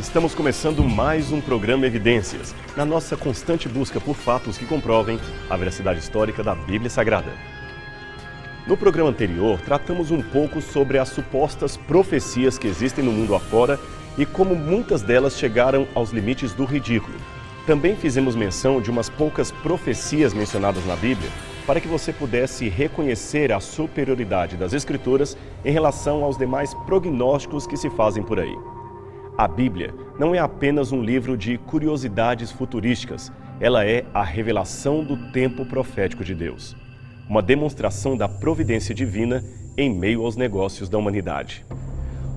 Estamos começando mais um programa Evidências, na nossa constante busca por fatos que comprovem a veracidade histórica da Bíblia Sagrada. No programa anterior, tratamos um pouco sobre as supostas profecias que existem no mundo afora e como muitas delas chegaram aos limites do ridículo. Também fizemos menção de umas poucas profecias mencionadas na Bíblia, para que você pudesse reconhecer a superioridade das Escrituras em relação aos demais prognósticos que se fazem por aí. A Bíblia não é apenas um livro de curiosidades futurísticas, ela é a revelação do tempo profético de Deus. Uma demonstração da providência divina em meio aos negócios da humanidade.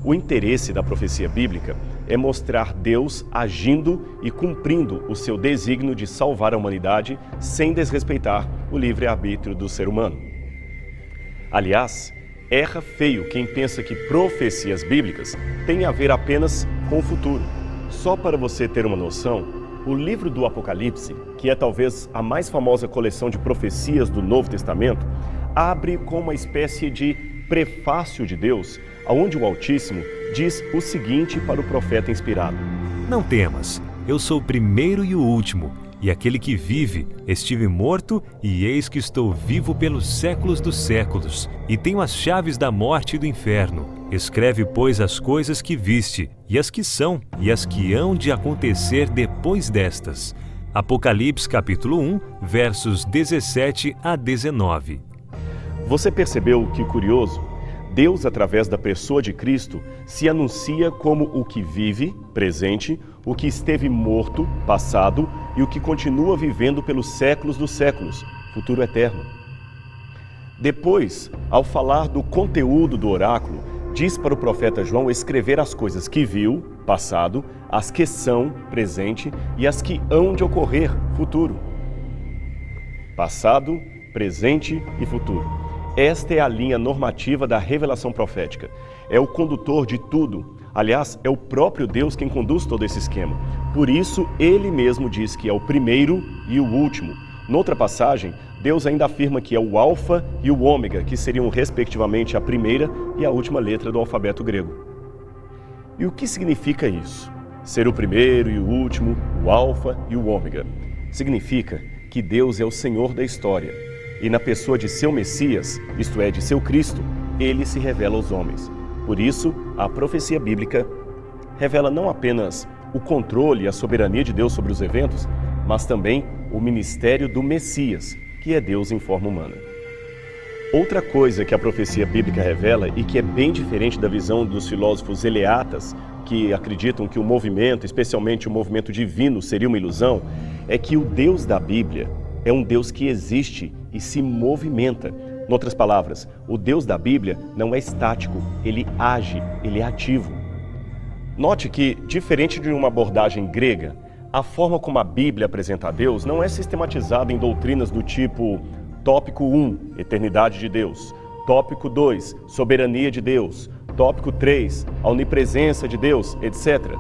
O interesse da profecia bíblica é mostrar Deus agindo e cumprindo o seu desígnio de salvar a humanidade sem desrespeitar o livre-arbítrio do ser humano. Aliás, erra feio quem pensa que profecias bíblicas têm a ver apenas com o futuro. Só para você ter uma noção, o livro do Apocalipse, que é talvez a mais famosa coleção de profecias do Novo Testamento, abre com uma espécie de prefácio de Deus, onde o Altíssimo diz o seguinte para o profeta inspirado: Não temas, eu sou o primeiro e o último, e aquele que vive. Estive morto, e eis que estou vivo pelos séculos dos séculos, e tenho as chaves da morte e do inferno. Escreve, pois, as coisas que viste, e as que são, e as que hão de acontecer depois destas. Apocalipse capítulo 1, versos 17 a 19. Você percebeu que curioso? Deus, através da pessoa de Cristo, se anuncia como o que vive, presente, o que esteve morto, passado, e o que continua vivendo pelos séculos dos séculos, futuro eterno. Depois, ao falar do conteúdo do oráculo, diz para o profeta João escrever as coisas que viu, passado, as que são, presente, e as que hão de ocorrer, futuro. Passado, presente e futuro. Esta é a linha normativa da revelação profética. É o condutor de tudo. Aliás, é o próprio Deus quem conduz todo esse esquema. Por isso, ele mesmo diz que é o primeiro e o último. Noutra passagem, Deus ainda afirma que é o Alfa e o Ômega, que seriam respectivamente a primeira e a última letra do alfabeto grego. E o que significa isso? Ser o primeiro e o último, o Alfa e o Ômega. Significa que Deus é o Senhor da história. E na pessoa de seu Messias, isto é, de seu Cristo, ele se revela aos homens. Por isso, a profecia bíblica revela não apenas o controle e a soberania de Deus sobre os eventos, mas também o ministério do Messias, que é Deus em forma humana. Outra coisa que a profecia bíblica revela e que é bem diferente da visão dos filósofos eleatas, que acreditam que o movimento, especialmente o movimento divino, seria uma ilusão, é que o Deus da Bíblia é um Deus que existe e se movimenta. Em outras palavras, o Deus da Bíblia não é estático, ele age, ele é ativo. Note que, diferente de uma abordagem grega, a forma como a Bíblia apresenta a Deus não é sistematizada em doutrinas do tipo tópico 1, eternidade de Deus, tópico 2, soberania de Deus, tópico 3, a onipresença de Deus, etc.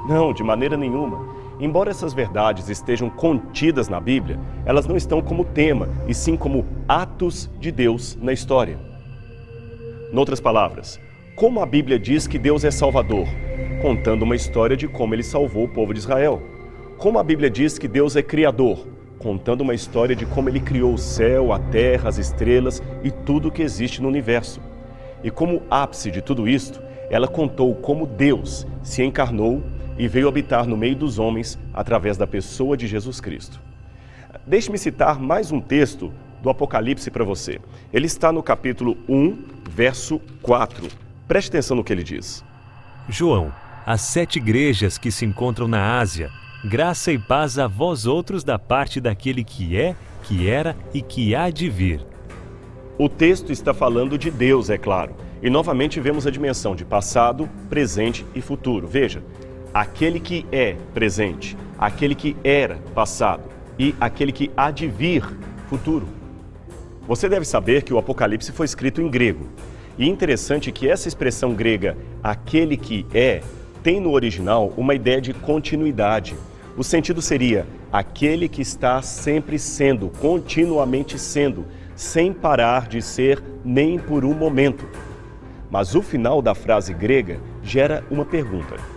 Não, de maneira nenhuma. Embora essas verdades estejam contidas na Bíblia, elas não estão como tema, e sim como atos de Deus na história. Noutras palavras, como a Bíblia diz que Deus é Salvador? Contando uma história de como ele salvou o povo de Israel. Como a Bíblia diz que Deus é Criador? Contando uma história de como ele criou o céu, a terra, as estrelas e tudo o que existe no universo. E como ápice de tudo isto, ela contou como Deus se encarnou e veio habitar no meio dos homens através da pessoa de Jesus Cristo. Deixe-me citar mais um texto do Apocalipse para você. Ele está no capítulo 1, verso 4. Preste atenção no que ele diz. João, as 7 igrejas que se encontram na Ásia, graça e paz a vós outros da parte daquele que é, que era e que há de vir. O texto está falando de Deus, é claro. E novamente vemos a dimensão de passado, presente e futuro. Veja, aquele que é presente, aquele que era passado e aquele que há de vir futuro. Você deve saber que o Apocalipse foi escrito em grego. E interessante que essa expressão grega, aquele que é, tem no original uma ideia de continuidade. O sentido seria aquele que está sempre sendo, continuamente sendo, sem parar de ser nem por um momento. Mas o final da frase grega gera uma pergunta.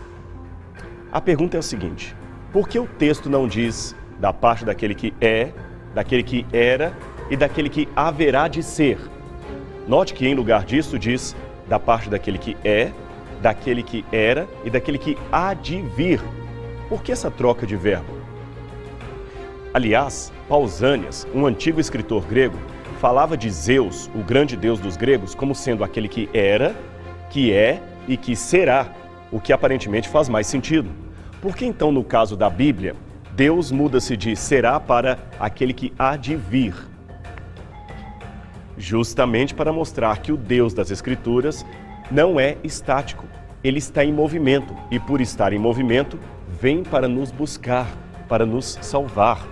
A pergunta é a seguinte: por que o texto não diz da parte daquele que é, daquele que era e daquele que haverá de ser? Note que em lugar disso diz da parte daquele que é, daquele que era e daquele que há de vir. Por que essa troca de verbo? Aliás, Pausânias, um antigo escritor grego, falava de Zeus, o grande deus dos gregos, como sendo aquele que era, que é e que será, o que aparentemente faz mais sentido. Por que então, no caso da Bíblia, Deus muda-se de será para aquele que há de vir? Justamente para mostrar que o Deus das Escrituras não é estático, ele está em movimento e, por estar em movimento, vem para nos buscar, para nos salvar.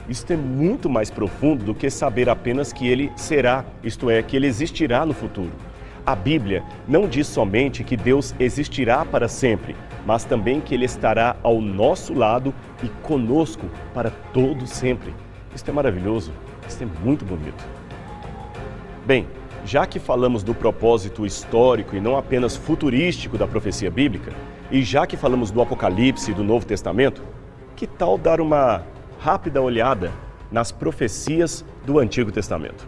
Isto é muito mais profundo do que saber apenas que ele será, isto é, que ele existirá no futuro. A Bíblia não diz somente que Deus existirá para sempre, mas também que ele estará ao nosso lado e conosco para todo sempre. Isto é maravilhoso, isto é muito bonito. Bem, já que falamos do propósito histórico e não apenas futurístico da profecia bíblica, e já que falamos do Apocalipse e do Novo Testamento, que tal dar uma rápida olhada nas profecias do Antigo Testamento?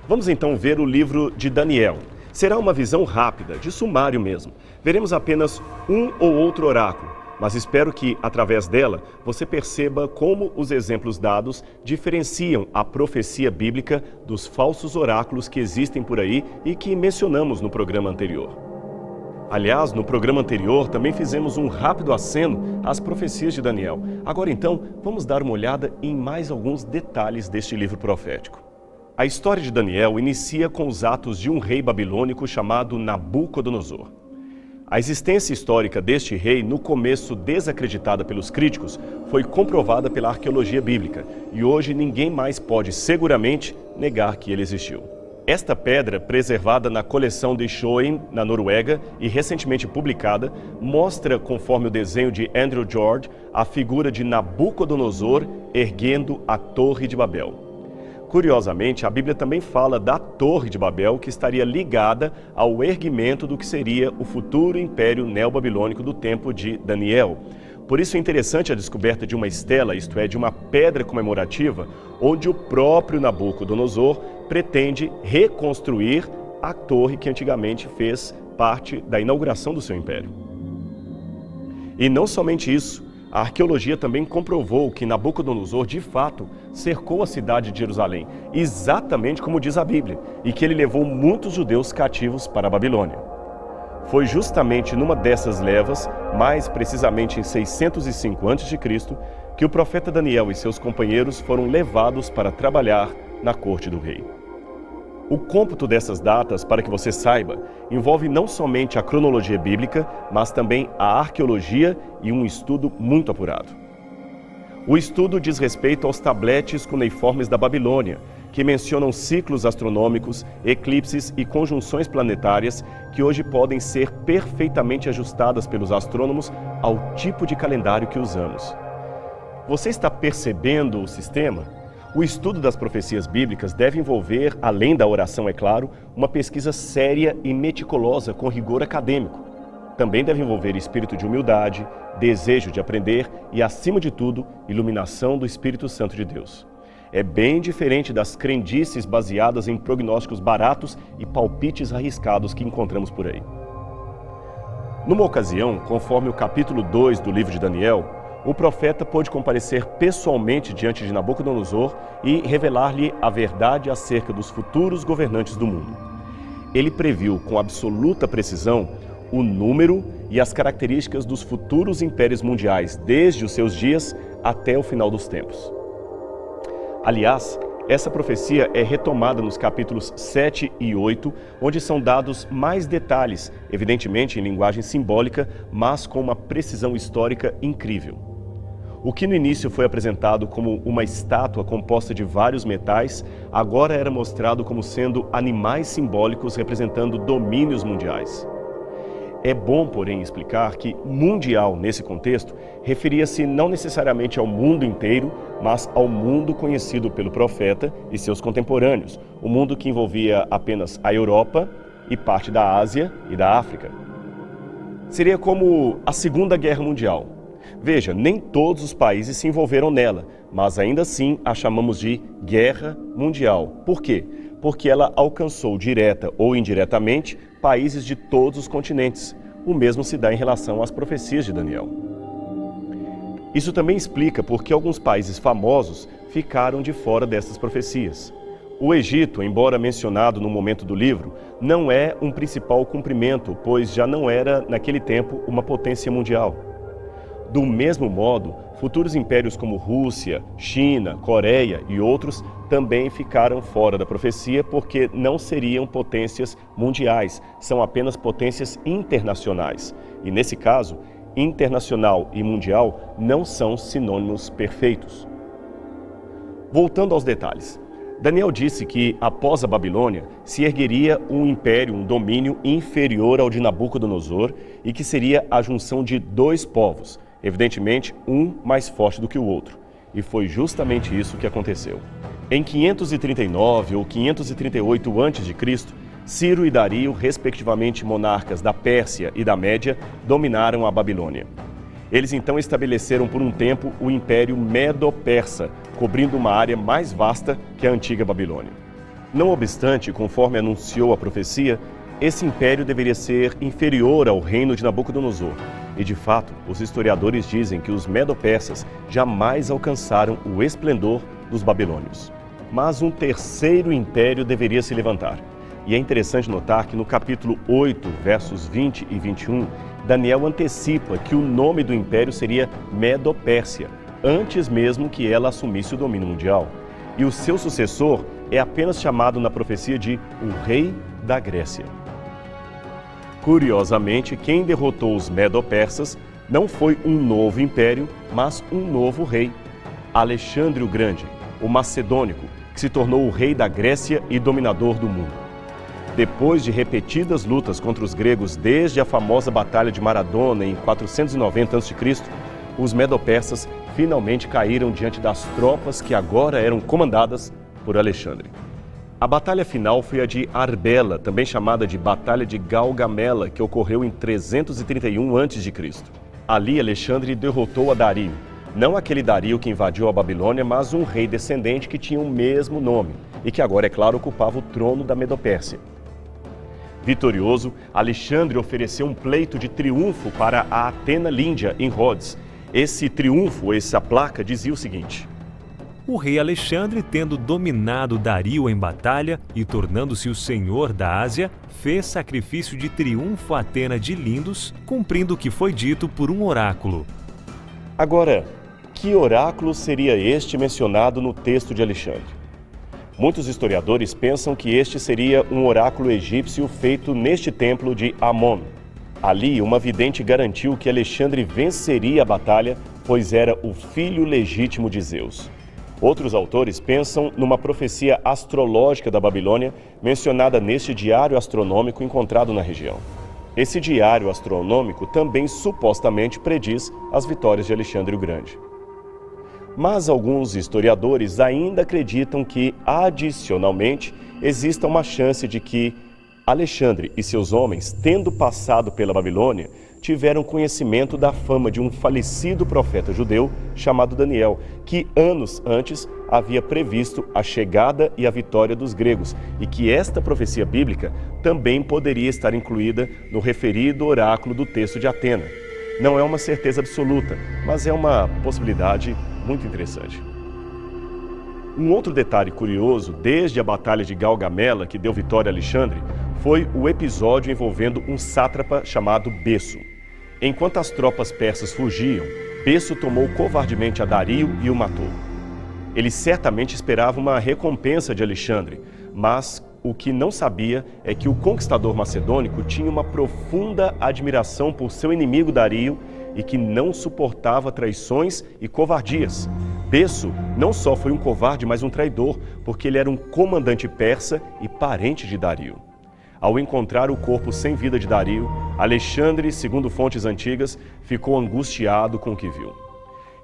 Vamos então ver o livro de Daniel. Será uma visão rápida, de sumário mesmo. Veremos apenas um ou outro oráculo, mas espero que, através dela, você perceba como os exemplos dados diferenciam a profecia bíblica dos falsos oráculos que existem por aí e que mencionamos no programa anterior. Aliás, no programa anterior também fizemos um rápido aceno às profecias de Daniel. Agora então, vamos dar uma olhada em mais alguns detalhes deste livro profético. A história de Daniel inicia com os atos de um rei babilônico chamado Nabucodonosor. A existência histórica deste rei, no começo desacreditada pelos críticos, foi comprovada pela arqueologia bíblica e hoje ninguém mais pode seguramente negar que ele existiu. Esta pedra, preservada na coleção de Schoen, na Noruega, e recentemente publicada, mostra, conforme o desenho de Andrew George, a figura de Nabucodonosor erguendo a Torre de Babel. Curiosamente, a Bíblia também fala da Torre de Babel, que estaria ligada ao erguimento do que seria o futuro império neobabilônico do tempo de Daniel. Por isso é interessante a descoberta de uma estela, isto é, de uma pedra comemorativa, onde o próprio Nabucodonosor pretende reconstruir a torre que antigamente fez parte da inauguração do seu império. E não somente isso, a arqueologia também comprovou que Nabucodonosor, de fato, cercou a cidade de Jerusalém, exatamente como diz a Bíblia, e que ele levou muitos judeus cativos para a Babilônia. Foi justamente numa dessas levas, mais precisamente em 605 a.C., que o profeta Daniel e seus companheiros foram levados para trabalhar na corte do rei. O cômputo dessas datas, para que você saiba, envolve não somente a cronologia bíblica, mas também a arqueologia e um estudo muito apurado. O estudo diz respeito aos tabletes cuneiformes da Babilônia, que mencionam ciclos astronômicos, eclipses e conjunções planetárias que hoje podem ser perfeitamente ajustadas pelos astrônomos ao tipo de calendário que usamos. Você está percebendo o sistema? O estudo das profecias bíblicas deve envolver, além da oração, é claro, uma pesquisa séria e meticulosa com rigor acadêmico. Também deve envolver espírito de humildade, desejo de aprender e, acima de tudo, iluminação do Espírito Santo de Deus. É bem diferente das crendices baseadas em prognósticos baratos e palpites arriscados que encontramos por aí. Numa ocasião, conforme o capítulo 2 do livro de Daniel, o profeta pôde comparecer pessoalmente diante de Nabucodonosor e revelar-lhe a verdade acerca dos futuros governantes do mundo. Ele previu com absoluta precisão o número e as características dos futuros impérios mundiais, desde os seus dias até o final dos tempos. Aliás, essa profecia é retomada nos capítulos 7 e 8, onde são dados mais detalhes, evidentemente em linguagem simbólica, mas com uma precisão histórica incrível. O que no início foi apresentado como uma estátua composta de vários metais, agora era mostrado como sendo animais simbólicos representando domínios mundiais. É bom, porém, explicar que mundial, nesse contexto, referia-se não necessariamente ao mundo inteiro, mas ao mundo conhecido pelo profeta e seus contemporâneos, o mundo que envolvia apenas a Europa e parte da Ásia e da África. Seria como a Segunda Guerra Mundial. Veja, nem todos os países se envolveram nela, mas ainda assim a chamamos de Guerra Mundial. Por quê? Porque ela alcançou direta ou indiretamente países de todos os continentes. O mesmo se dá em relação às profecias de Daniel. Isso também explica por que alguns países famosos ficaram de fora dessas profecias. O Egito, embora mencionado no momento do livro, não é um principal cumprimento, pois já não era, naquele tempo, uma potência mundial. Do mesmo modo, futuros impérios como Rússia, China, Coreia e outros também ficaram fora da profecia porque não seriam potências mundiais, são apenas potências internacionais. E nesse caso, internacional e mundial não são sinônimos perfeitos. Voltando aos detalhes. Daniel disse que, após a Babilônia, se ergueria um império, um domínio inferior ao de Nabucodonosor e que seria a junção de dois povos, evidentemente um mais forte do que o outro. E foi justamente isso que aconteceu. Em 539 ou 538 a.C., Ciro e Dario, respectivamente monarcas da Pérsia e da Média, dominaram a Babilônia. Eles então estabeleceram por um tempo o Império Medo-Persa, cobrindo uma área mais vasta que a antiga Babilônia. Não obstante, conforme anunciou a profecia, esse império deveria ser inferior ao reino de Nabucodonosor. E de fato, os historiadores dizem que os Medo-Persas jamais alcançaram o esplendor dos babilônios. Mas um terceiro império deveria se levantar. E é interessante notar que no capítulo 8, versos 20 e 21, Daniel antecipa que o nome do império seria Medo-Pérsia, antes mesmo que ela assumisse o domínio mundial. E o seu sucessor é apenas chamado na profecia de o Rei da Grécia. Curiosamente, quem derrotou os Medo-Persas não foi um novo império, mas um novo rei, Alexandre o Grande, o macedônico, que se tornou o rei da Grécia e dominador do mundo. Depois de repetidas lutas contra os gregos desde a famosa Batalha de Maradona em 490 a.C., os Medo-Persas finalmente caíram diante das tropas que agora eram comandadas por Alexandre. A batalha final foi a de Arbela, também chamada de Batalha de Gaugamela, que ocorreu em 331 a.C. Ali, Alexandre derrotou a Dario, não aquele Dario que invadiu a Babilônia, mas um rei descendente que tinha o mesmo nome e que agora, é claro, ocupava o trono da Medopérsia. Vitorioso, Alexandre ofereceu um pleito de triunfo para a Atena Líndia, em Rhodes. Esse triunfo, essa placa, dizia o seguinte: o rei Alexandre, tendo dominado Dario em batalha e tornando-se o senhor da Ásia, fez sacrifício de triunfo a Atena de Lindos, cumprindo o que foi dito por um oráculo. Agora, que oráculo seria este mencionado no texto de Alexandre? Muitos historiadores pensam que este seria um oráculo egípcio feito neste templo de Amon. Ali, uma vidente garantiu que Alexandre venceria a batalha, pois era o filho legítimo de Zeus. Outros autores pensam numa profecia astrológica da Babilônia, mencionada neste diário astronômico encontrado na região. Esse diário astronômico também supostamente prediz as vitórias de Alexandre o Grande. Mas alguns historiadores ainda acreditam que, adicionalmente, exista uma chance de que Alexandre e seus homens, tendo passado pela Babilônia, tiveram conhecimento da fama de um falecido profeta judeu chamado Daniel, que anos antes havia previsto a chegada e a vitória dos gregos, e que esta profecia bíblica também poderia estar incluída no referido oráculo do texto de Atena. Não é uma certeza absoluta, mas é uma possibilidade muito interessante. Um outro detalhe curioso, desde a Batalha de Gaugamela, que deu vitória a Alexandre, foi o episódio envolvendo um sátrapa chamado Besso. Enquanto as tropas persas fugiam, Besso tomou covardemente a Dario e o matou. Ele certamente esperava uma recompensa de Alexandre, mas o que não sabia é que o conquistador macedônico tinha uma profunda admiração por seu inimigo Dario e que não suportava traições e covardias. Besso não só foi um covarde, mas um traidor, porque ele era um comandante persa e parente de Dario. Ao encontrar o corpo sem vida de Dario, Alexandre, segundo fontes antigas, ficou angustiado com o que viu.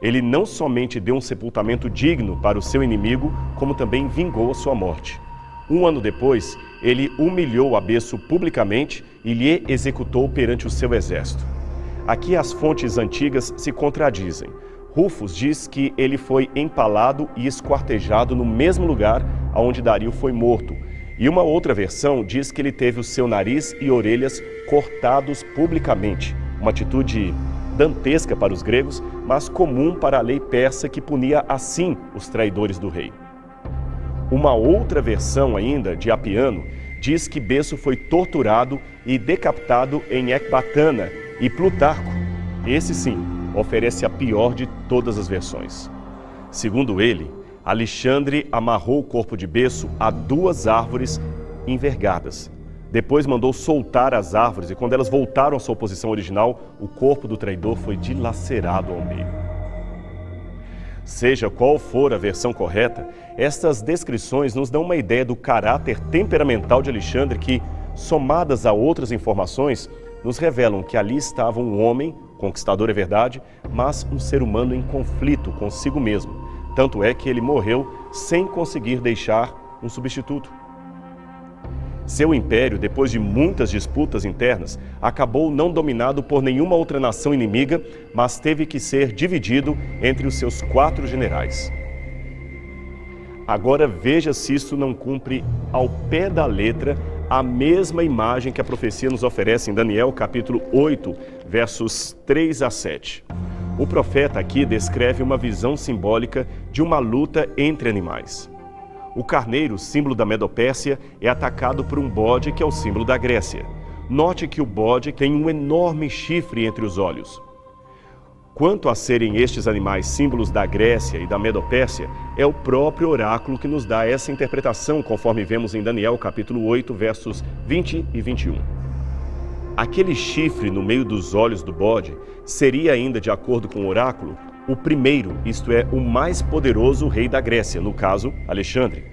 Ele não somente deu um sepultamento digno para o seu inimigo, como também vingou a sua morte. Um ano depois, ele humilhou a Besso publicamente e lhe executou perante o seu exército. Aqui as fontes antigas se contradizem. Rufus diz que ele foi empalado e esquartejado no mesmo lugar onde Dario foi morto. E uma outra versão diz que ele teve o seu nariz e orelhas cortados publicamente. Uma atitude dantesca para os gregos, mas comum para a lei persa que punia assim os traidores do rei. Uma outra versão ainda, de Apiano, diz que Besso foi torturado e decapitado em Ecbatana, e Plutarco, esse sim, oferece a pior de todas as versões. Segundo ele, Alexandre amarrou o corpo de Besso a 2 árvores envergadas. Depois mandou soltar as árvores e quando elas voltaram à sua posição original, o corpo do traidor foi dilacerado ao meio. Seja qual for a versão correta, estas descrições nos dão uma ideia do caráter temperamental de Alexandre que, somadas a outras informações, nos revelam que ali estava um homem, conquistador é verdade, mas um ser humano em conflito consigo mesmo. Tanto é que ele morreu sem conseguir deixar um substituto. Seu império, depois de muitas disputas internas, acabou não dominado por nenhuma outra nação inimiga, mas teve que ser dividido entre os seus 4 generais. Agora veja se isso não cumpre ao pé da letra a mesma imagem que a profecia nos oferece em Daniel, capítulo 8, versos 3 a 7. O profeta aqui descreve uma visão simbólica de uma luta entre animais. O carneiro, símbolo da Medopérsia, é atacado por um bode que é o símbolo da Grécia. Note que o bode tem um enorme chifre entre os olhos. Quanto a serem estes animais símbolos da Grécia e da Medopérsia, é o próprio oráculo que nos dá essa interpretação, conforme vemos em Daniel, capítulo 8, versos 20 e 21. Aquele chifre no meio dos olhos do bode seria ainda, de acordo com o oráculo, o primeiro, isto é, o mais poderoso rei da Grécia, no caso, Alexandre.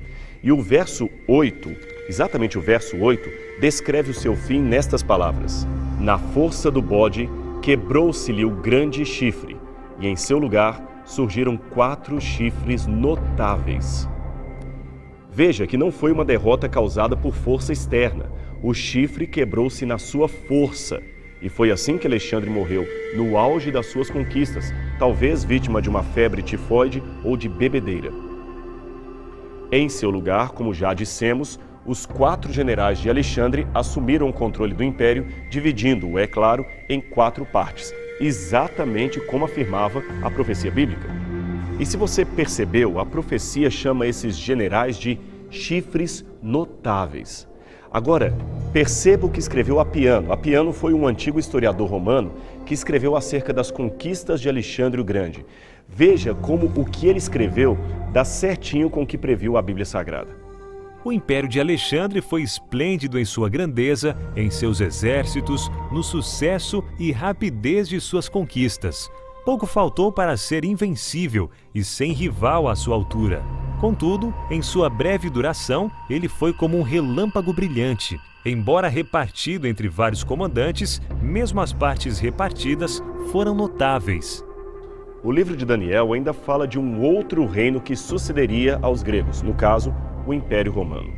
E o verso 8, exatamente o verso 8, descreve o seu fim nestas palavras: na força do bode quebrou-se-lhe o grande chifre, e em seu lugar surgiram 4 chifres notáveis. Veja que não foi uma derrota causada por força externa. O chifre quebrou-se na sua força. E foi assim que Alexandre morreu, no auge das suas conquistas, talvez vítima de uma febre tifoide ou de bebedeira. Em seu lugar, como já dissemos, os 4 generais de Alexandre assumiram o controle do império, dividindo-o, é claro, em 4 partes, exatamente como afirmava a profecia bíblica. E se você percebeu, a profecia chama esses generais de chifres notáveis. Agora, perceba o que escreveu Apiano. Apiano foi um antigo historiador romano que escreveu acerca das conquistas de Alexandre o Grande. Veja como o que ele escreveu dá certinho com o que previu a Bíblia Sagrada. O império de Alexandre foi esplêndido em sua grandeza, em seus exércitos, no sucesso e rapidez de suas conquistas. Pouco faltou para ser invencível e sem rival à sua altura. Contudo, em sua breve duração, ele foi como um relâmpago brilhante. Embora repartido entre vários comandantes, mesmo as partes repartidas foram notáveis. O livro de Daniel ainda fala de um outro reino que sucederia aos gregos, no caso, o Império Romano.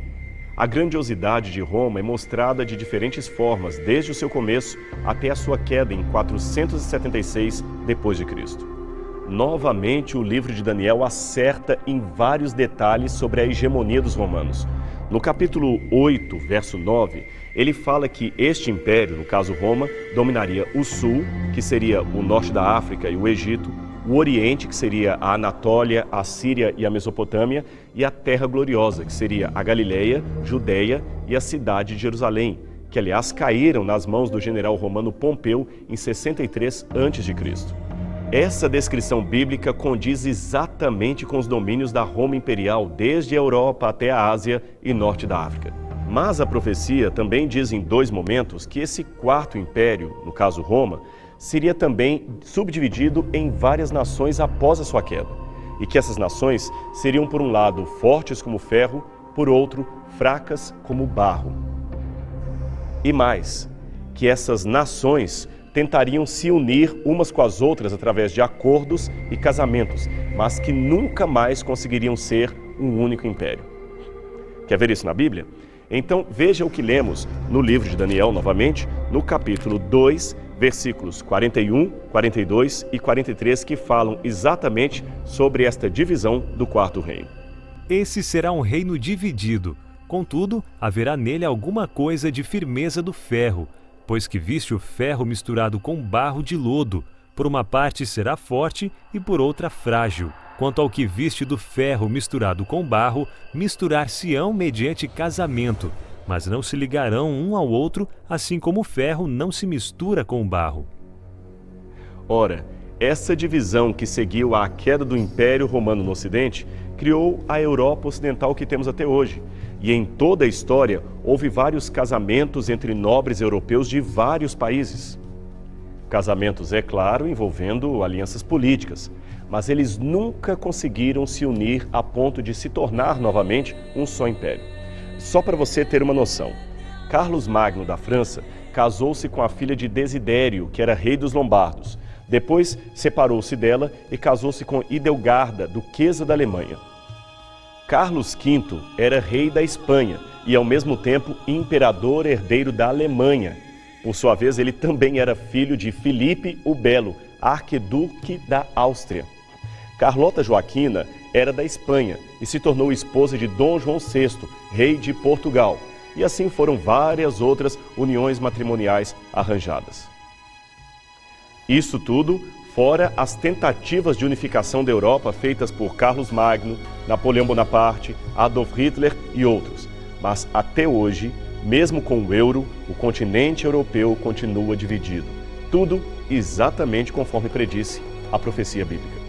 A grandiosidade de Roma é mostrada de diferentes formas, desde o seu começo até a sua queda em 476 d.C. Novamente, o livro de Daniel acerta em vários detalhes sobre a hegemonia dos romanos. No capítulo 8, verso 9, ele fala que este império, no caso Roma, dominaria o sul, que seria o norte da África e o Egito, o oriente, que seria a Anatólia, a Síria e a Mesopotâmia, e a Terra Gloriosa, que seria a Galileia, Judeia e a cidade de Jerusalém, que aliás caíram nas mãos do general romano Pompeu em 63 a.C. Essa descrição bíblica condiz exatamente com os domínios da Roma imperial, desde a Europa até a Ásia e norte da África. Mas a profecia também diz em 2 momentos que esse 4º império, no caso Roma, seria também subdividido em várias nações após a sua queda, e que essas nações seriam, por um lado, fortes como ferro, por outro, fracas como barro. E mais, que essas nações tentariam se unir umas com as outras através de acordos e casamentos, mas que nunca mais conseguiriam ser um único império. Quer ver isso na Bíblia? Então veja o que lemos no livro de Daniel, novamente, no capítulo 2, versículos 41, 42 e 43, que falam exatamente sobre esta divisão do quarto reino. Esse será um reino dividido, contudo, haverá nele alguma coisa de firmeza do ferro, pois que viste o ferro misturado com barro de lodo, por uma parte será forte e por outra frágil. Quanto ao que viste do ferro misturado com barro, misturar-se-ão mediante casamento, mas não se ligarão um ao outro, assim como o ferro não se mistura com o barro. Ora, essa divisão que seguiu à queda do Império Romano no Ocidente criou a Europa Ocidental que temos até hoje. E em toda a história houve vários casamentos entre nobres europeus de vários países. Casamentos, é claro, envolvendo alianças políticas, mas eles nunca conseguiram se unir a ponto de se tornar novamente um só império. Só para você ter uma noção, Carlos Magno da França casou-se com a filha de Desidério, que era rei dos Lombardos. Depois separou-se dela e casou-se com Idelgarda, duquesa da Alemanha. Carlos V era rei da Espanha e, ao mesmo tempo, imperador herdeiro da Alemanha. Por sua vez, ele também era filho de Filipe o Belo, arquiduque da Áustria. Carlota Joaquina era da Espanha e se tornou esposa de Dom João VI, rei de Portugal. E assim foram várias outras uniões matrimoniais arranjadas. Isso tudo fora as tentativas de unificação da Europa feitas por Carlos Magno, Napoleão Bonaparte, Adolf Hitler e outros. Mas até hoje, mesmo com o euro, o continente europeu continua dividido. Tudo exatamente conforme predisse a profecia bíblica.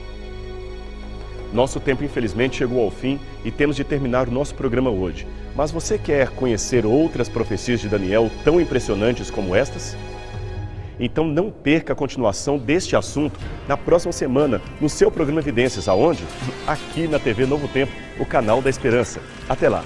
Nosso tempo, infelizmente, chegou ao fim e temos de terminar o nosso programa hoje. Mas você quer conhecer outras profecias de Daniel tão impressionantes como estas? Então não perca a continuação deste assunto na próxima semana, no seu programa Evidências, aonde? Aqui na TV Novo Tempo, o canal da Esperança. Até lá!